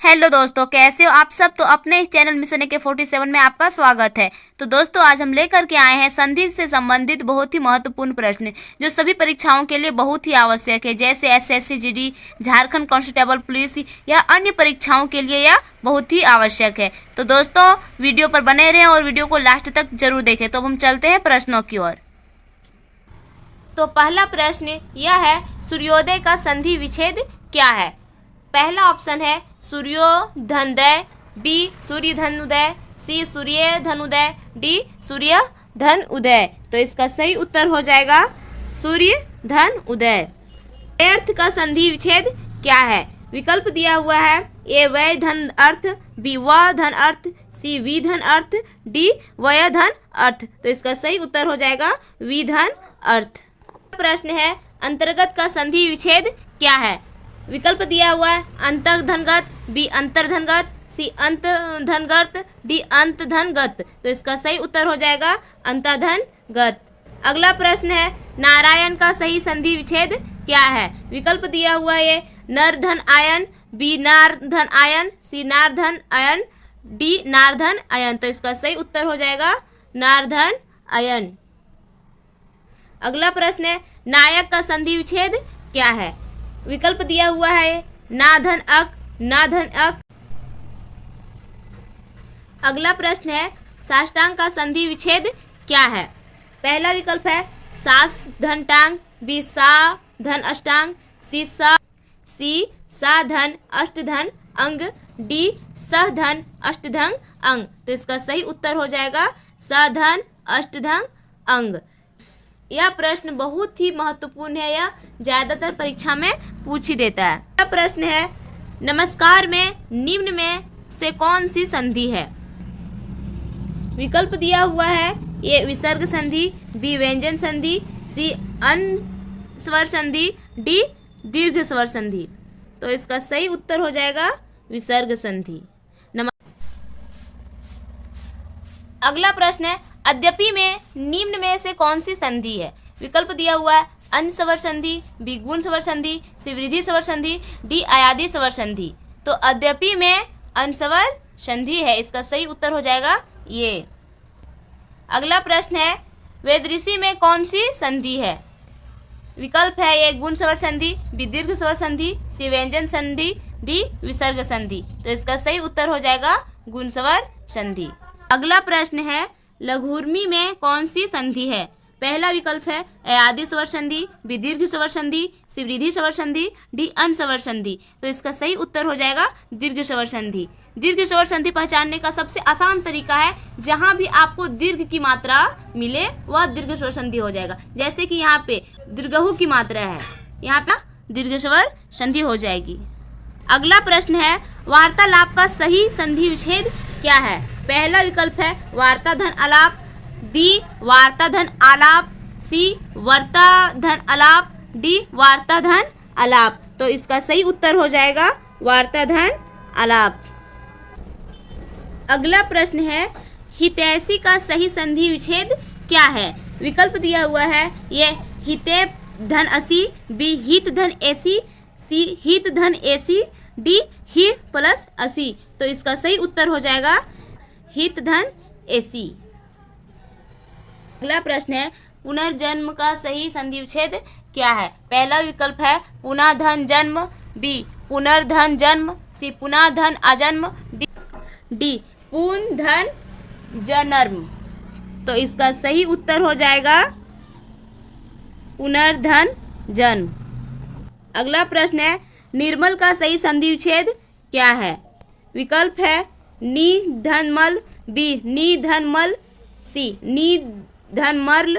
Hello दोस्तों, कैसे हो आप सब। तो अपने इस चैनल मिशन के 47 में आपका स्वागत है। तो दोस्तों, आज हम लेकर के आए हैं संधि से संबंधित बहुत ही महत्वपूर्ण प्रश्न जो सभी परीक्षाओं के लिए बहुत ही आवश्यक है, जैसे SSC GD, Jharkhand constable police या अन्य परीक्षाओं के लिए यह बहुत ही आवश्यक है। तो दोस्तों, वीडियो पर बने रहें और वीडियो को लास्ट तक जरूर देखें। तो हम चलते हैं प्रश्नों की ओर। तो पहला प्रश्न यह है, सूर्योदय का संधि विच्छेद क्या है। पहला ऑप्शन है सूर्योधनोदय, बी सूर्य धन उदय, सी सूर्य धन उदय, डी सूर्य धन उदय। तो इसका सही उत्तर हो जाएगा सूर्य धन उदय। अर्थ का संधि विच्छेद क्या है। विकल्प दिया हुआ है, ए वय धन अर्थ, बी व धन अर्थ, सी वी धन अर्थ, डी वय धन अर्थ। तो इसका सही उत्तर हो जाएगा वी धन अर्थ। प्रश्न है, अंतर्गत का संधि विच्छेद क्या है। विकल्प दिया हुआ है, अंतर्धनगत, बी अंतर्धनगत, सी अंतर्धनगत, डी अंतधनगत। तो इसका सही उत्तर हो जाएगा अंतर्धनगत। अगला प्रश्न है, नारायण का सही संधि विच्छेद क्या है। विकल्प दिया हुआ है, नर धन आयन, बी नार धन आयन, सी नार धन आयन, डी नार धन आयन। तो इसका सही उत्तर हो जाएगा नार धन आयन। अगला प्रश्न है, नायक का संधि विच्छेद क्या है। विकल्प दिया हुआ है, ना धन अक, ना धन अक। अगला प्रश्न है, साष्टांग का संधि विच्छेद क्या है। पहला विकल्प है सास धन टांग, बी सा धन अष्टांग, सी सा धन अष्ट धन अंग, डी स धन अष्ट धन अंग। तो इसका सही उत्तर हो जाएगा स धन अष्ट धन अंग। यह प्रश्न बहुत ही महत्वपूर्ण है, यह ज्यादातर परीक्षा में पूछ ही देता है। यह प्रश्न है, नमस्कार में निम्न में से कौन सी संधि है। विकल्प दिया हुआ है, ए विसर्ग संधि, बी व्यंजन संधि, सी अनुस्वर संधि, डी दीर्घ स्वर संधि। तो इसका सही उत्तर हो जाएगा विसर्ग संधि। अगला प्रश्न है, अद्यपि में निम्न में से कौन सी संधि है। विकल्प दिया हुआ है, अंश स्वर संधि, बी गुण स्वर संधि, सी वृद्धि स्वर संधि, डी अयादी स्वर संधि। तो अद्यपि में अंश स्वर संधि है, इसका सही उत्तर हो जाएगा ये। अगला प्रश्न है, वेदऋषि में कौन सी संधि है। विकल्प है, ए गुण स्वर संधि, बी दीर्घ स्वर संधि, सी व्यंजन संधि, डी विसर्ग संधि। तो इसका सही उत्तर हो जाएगा गुण स्वर संधि। अगला प्रश्न है, लघुर्मी में कौन सी संधि है। पहला विकल्प है अयादी स्वर संधि, बी दीर्घ स्वर संधि, सी वृद्धि स्वर संधि, डी अंश स्वर संधि। तो इसका सही उत्तर हो जाएगा दीर्घ स्वर संधि। दीर्घ स्वर संधि पहचानने का सबसे आसान तरीका है, जहां भी आपको दीर्घ की मात्रा मिले वह दीर्घ स्वर संधि हो जाएगा। जैसे कि यहाँ पे दीर्घहु की मात्रा है, यहाँ पे दीर्घ स्वर संधि हो जाएगी। अगला प्रश्न है, वार्तालाप का सही संधि विच्छेद क्या है। पहला विकल्प है वार्ता धन आलाप, बी वार्ता धन आलाप, सी वार्ता धन आलाप, डी वार्ता धन आलाप। तो इसका सही उत्तर हो जाएगा वार्ता धन आलाप। अगला प्रश्न है, हितैषी का सही संधि विच्छेद क्या है। विकल्प दिया हुआ है, ये हिते धन असी, बी हित धन एसी, सी हित धन एसी, डी ही प्लस असी। तो इसका सही उत्तर हो जाएगा हित धन एसी। अगला प्रश्न है, पुनर्जन्म का सही संधि विच्छेद क्या है। पहला विकल्प है पुनः धन जन्म, बी पुनर्धन जन्म, सी पुनः धन अजन्म, डी पुन धन जन्म। तो इसका सही उत्तर हो जाएगा पुनर्धन जन्म। अगला प्रश्न है, निर्मल का सही संधि विच्छेद क्या है। विकल्प है नी धन मल, बी नी धन मल, सी नी धन मर्ल,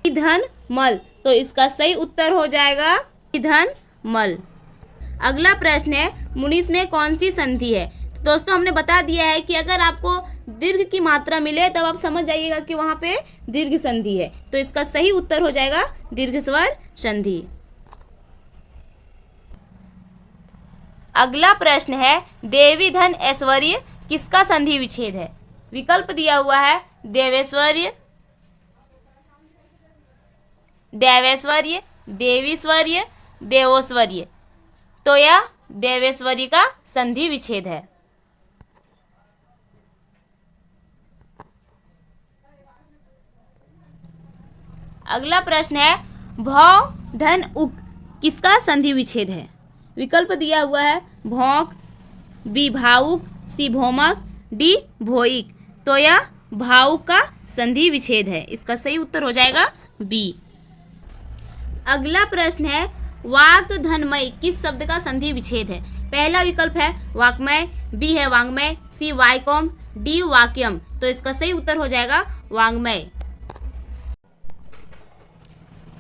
नी धन मल। तो इसका सही उत्तर हो जाएगा नी धन मल। अगला प्रश्न है, मुनीस में कौन सी संधि है। तो दोस्तों, हमने बता दिया है कि अगर आपको दीर्घ की मात्रा मिले तब आप समझ जाइएगा कि वहां पे दीर्घ संधि है। तो इसका सही उत्तर हो जाएगा दीर्घ स्वर संधि। अगला प्रश्न है, देवी धन ऐश्वर्य किसका संधि विच्छेद है। विकल्प दिया हुआ है देवेश्वर्य, देवेश्वर्य, देवीश्वर्य, देवोश्वर्य। तो यह देवेश्वरी का संधि विच्छेद है। अगला प्रश्न है भौ धन उक किसका संधि विच्छेद है? विकल्प दिया हुआ है भौंक, बी भावुक, सी भौमक, डी भोइक। तो यह भावुक का संधि विच्छेद है। इसका सही उत्तर हो जाएगा बी। अगला प्रश्न है वाक धनमय किस शब्द का संधि विच्छेद है? पहला विकल्प है वाक्मय, बी है वांग्मय, सी वायकोम, डी वाक्यम। तो इसका सही उत्तर हो जाएगा वांग्मय।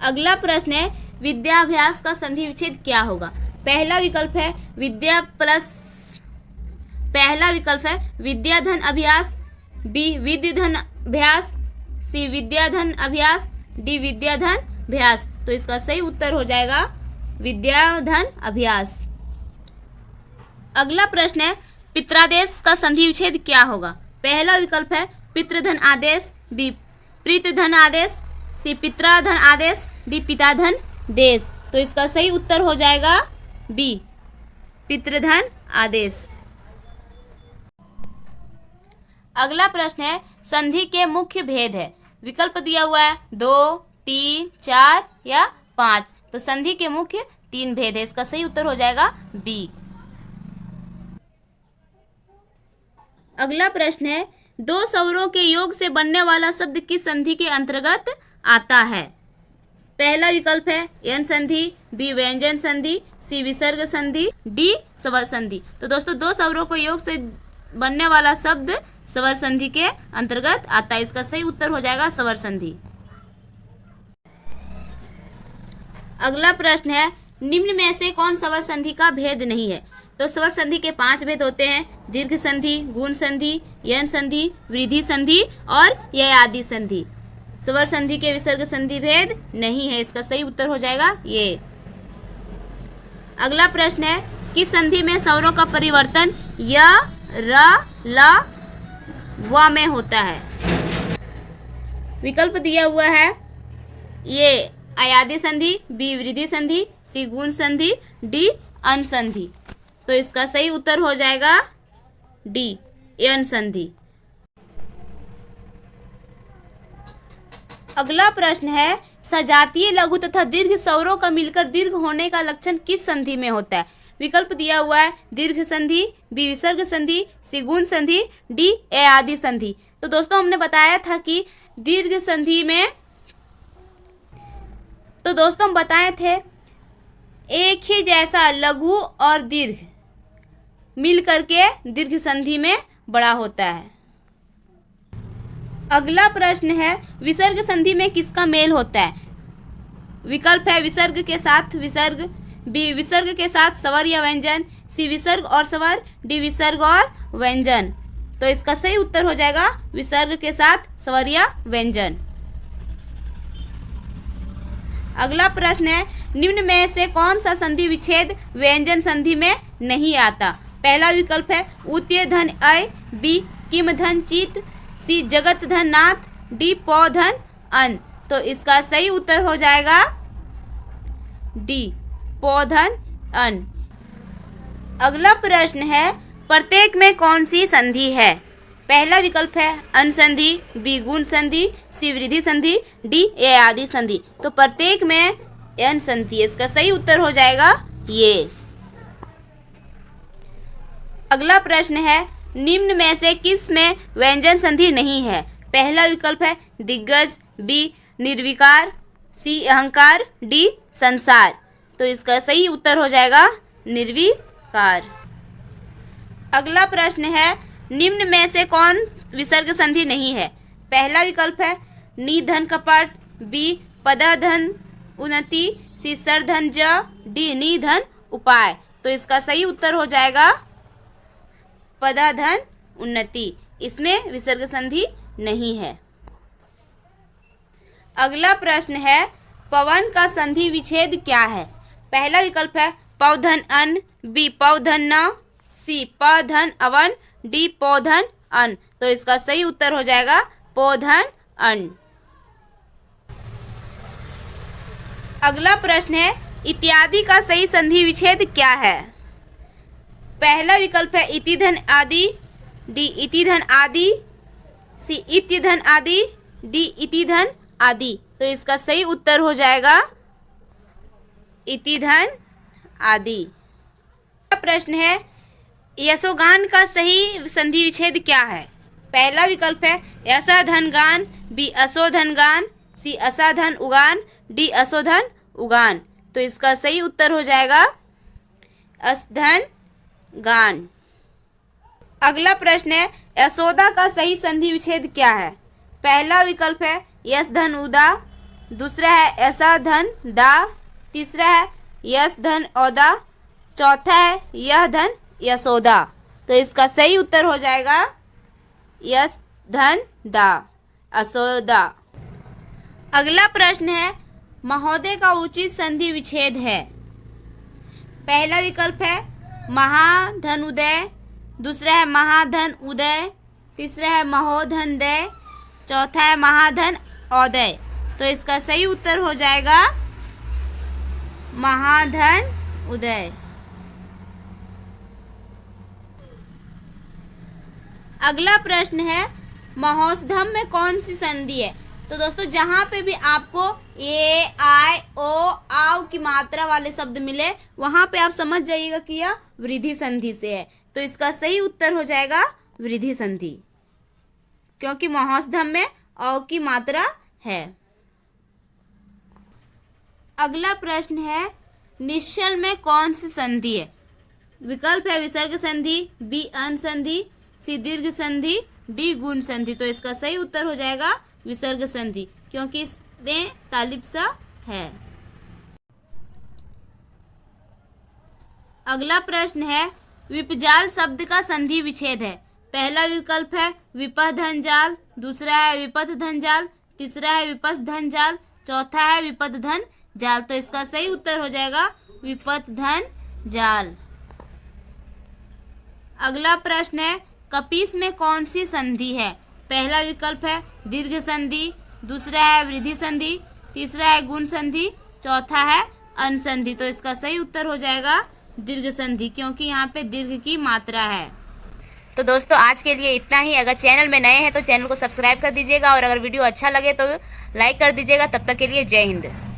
अगला प्रश्न है विद्याभ्यास का संधि विच्छेद क्या होगा? पहला विकल्प है विद्याधन अभ्यास, बी विद्याधन अभ्यास, सी विद्याधन अभ्यास, डी विद्याधन अभ्यास। तो इसका सही उत्तर हो जाएगा विद्याधन अभ्यास। अगला प्रश्न है पित्रादेश का संधि विच्छेद क्या होगा? पहला विकल्प है पितृधन आदेश, बी प्रीतधन आदेश, सी पित्राधन आदेश, डी पिताधन देश। तो इसका सही उत्तर हो जाएगा बी पितृधन आदेश। अगला प्रश्न है संधि के मुख्य भेद है। विकल्प दिया हुआ है 2, 3, 4 या 5। तो संधि के मुख्य 3 भेद है। इसका सही उत्तर हो जाएगा बी। अगला प्रश्न है 2 स्वरों के योग से बनने वाला शब्द किस संधि के अंतर्गत आता है? पहला विकल्प है यन संधि, बी व्यंजन संधि, सी विसर्ग संधि, डी स्वर संधि। तो दोस्तों 2 स्वरों के योग से बनने वाला शब्द स्वर संधि के अंतर्गत आता है। इसका सही उत्तर हो जाएगा स्वर संधि। अगला प्रश्न है निम्न में से कौन स्वर संधि का भेद नहीं है? तो स्वर संधि के 5 भेद होते हैं दीर्घ संधि, गुण संधि, यन संधि, वृद्धि संधि और ययादि संधि। स्वर संधि के विसर्ग संधि भेद नहीं है। इसका सही उत्तर हो जाएगा ये। अगला प्रश्न है किस संधि में स्वरों का परिवर्तन य, र, ल, व में होता है? विकल्प दिया हुआ है ये अयादि संधि, बी वृद्धि संधि, सी गुण संधि, डी अन संधि। तो इसका सही उत्तर हो जाएगा डी यन संधि। अगला प्रश्न है सजातीय लघु तथा दीर्घ स्वरों का मिलकर दीर्घ होने का लक्षण किस संधि में होता है? विकल्प दिया हुआ है दीर्घ संधि, बी विसर्ग संधि, सी गुण संधि, डी अयादि संधि। तो दोस्तों हमने बताया था कि दीर्घ संधि में हम बताए थे एक ही जैसा लघु और दीर्घ मिल करके दीर्घ संधि में बड़ा होता है। अगला प्रश्न है विसर्ग संधि में किसका मेल होता है? विकल्प है विसर्ग के साथ विसर्ग, बी विसर्ग के साथ स्वर या व्यंजन, सी विसर्ग और स्वर, डी विसर्ग और व्यंजन। तो इसका सही उत्तर हो जाएगा विसर्ग के साथ स्वर या व्यंजन। अगला प्रश्न है निम्न में से कौन सा संधि विच्छेद व्यंजन संधि में नहीं आता? पहला विकल्प है उत्यय धन अय, बी किम धन चित, सी जगत धन नाथ, डी पौ धन अन। तो इसका सही उत्तर हो जाएगा डी पौ धन अन। अगला प्रश्न है प्रत्येक में कौन सी संधि है? पहला विकल्प है अन संधि, बी गुण संधि, सी वृद्धि संधि, डी ययादि संधि। तो प्रत्येक में अन संधि। इसका सही उत्तर हो जाएगा ये। अगला प्रश्न है निम्न में से किस में व्यंजन संधि नहीं है? पहला विकल्प है दिग्गज, बी निर्विकार, सी अहंकार, डी संसार। तो इसका सही उत्तर हो जाएगा निर्विकार। अगला प्रश्न है निम्न में से कौन विसर्ग संधि नहीं है? पहला विकल्प है निधन कपट, बी पदाधन उन्नति, सी सरधन ज, डी निधन उपाय। तो इसका सही उत्तर हो जाएगा पदाधन उन्नति। इसमें विसर्ग संधि नहीं है। अगला प्रश्न है पवन का संधि विच्छेद क्या है? पहला विकल्प है पौधन अन, बी पौधन न, सी पौधन अवन, डी पौधन अन। तो इसका सही उत्तर हो जाएगा पौधन अन। अगला प्रश्न है इत्यादि का सही संधि विच्छेद क्या है? पहला विकल्प है इति धन आदि, डी इति धन आदि, सी इति धन आदि, डी इति धन आदि। तो इसका सही उत्तर हो जाएगा इति धन आदि। प्रश्न है यशोगान का सही संधि विच्छेद क्या है? पहला विकल्प है यशा धन गान, बी अशोधन गान, सी असाधन उगान, डी अशोधन उगान। तो इसका सही उत्तर हो जाएगा असधन गान। अगला प्रश्न है यशोदा का सही संधि विच्छेद क्या है? पहला विकल्प है यश धन उदा, दूसरा है यशा धन दा, तीसरा है यश धन औदा, चौथा है यह धन यशोदा। तो इसका सही उत्तर हो जाएगा यश धन दा, अशोदा। अगला प्रश्न है महोदय का उचित संधि विच्छेद है। पहला विकल्प है महाधन उदय, दूसरा है महाधन उदय, तीसरा है महोधन दय, चौथा है महाधन औदय। तो इसका सही उत्तर हो जाएगा महाधन उदय। अगला प्रश्न है महोषधम में कौन सी संधि है? तो दोस्तों जहाँ पे भी आपको ए आई ओ आव की मात्रा वाले शब्द मिले वहाँ पे आप समझ जाइएगा कि यह वृद्धि संधि से है। तो इसका सही उत्तर हो जाएगा वृद्धि संधि, क्योंकि महोषधम में औ की मात्रा है। अगला प्रश्न है निश्चल में कौन सी संधि है? विकल्प है विसर्ग संधि, बी अन संधि, सी दीर्घ संधि, डी गुण संधि। तो इसका सही उत्तर हो जाएगा विसर्ग संधि, क्योंकि इसमें तालिब सा है। अगला प्रश्न है विपजाल शब्द का संधि विच्छेद है। पहला विकल्प है विपह धन जाल, दूसरा है विपथ धन जाल, तीसरा है विपस धन जाल, चौथा है विपथ धन जाल। तो इसका सही उत्तर हो जाएगा विपथ धन जाल। अगला प्रश्न है कपीस में कौन सी संधि है? पहला विकल्प है दीर्घ संधि, दूसरा है वृद्धि संधि, तीसरा है गुण संधि, चौथा है अन संधि। तो इसका सही उत्तर हो जाएगा दीर्घ संधि, क्योंकि यहाँ पे दीर्घ की मात्रा है। तो दोस्तों आज के लिए इतना ही। अगर चैनल में नए हैं तो चैनल को सब्सक्राइब कर दीजिएगा और अगर वीडियो अच्छा लगे तो लाइक कर दीजिएगा। तब तक के लिए जय हिंद।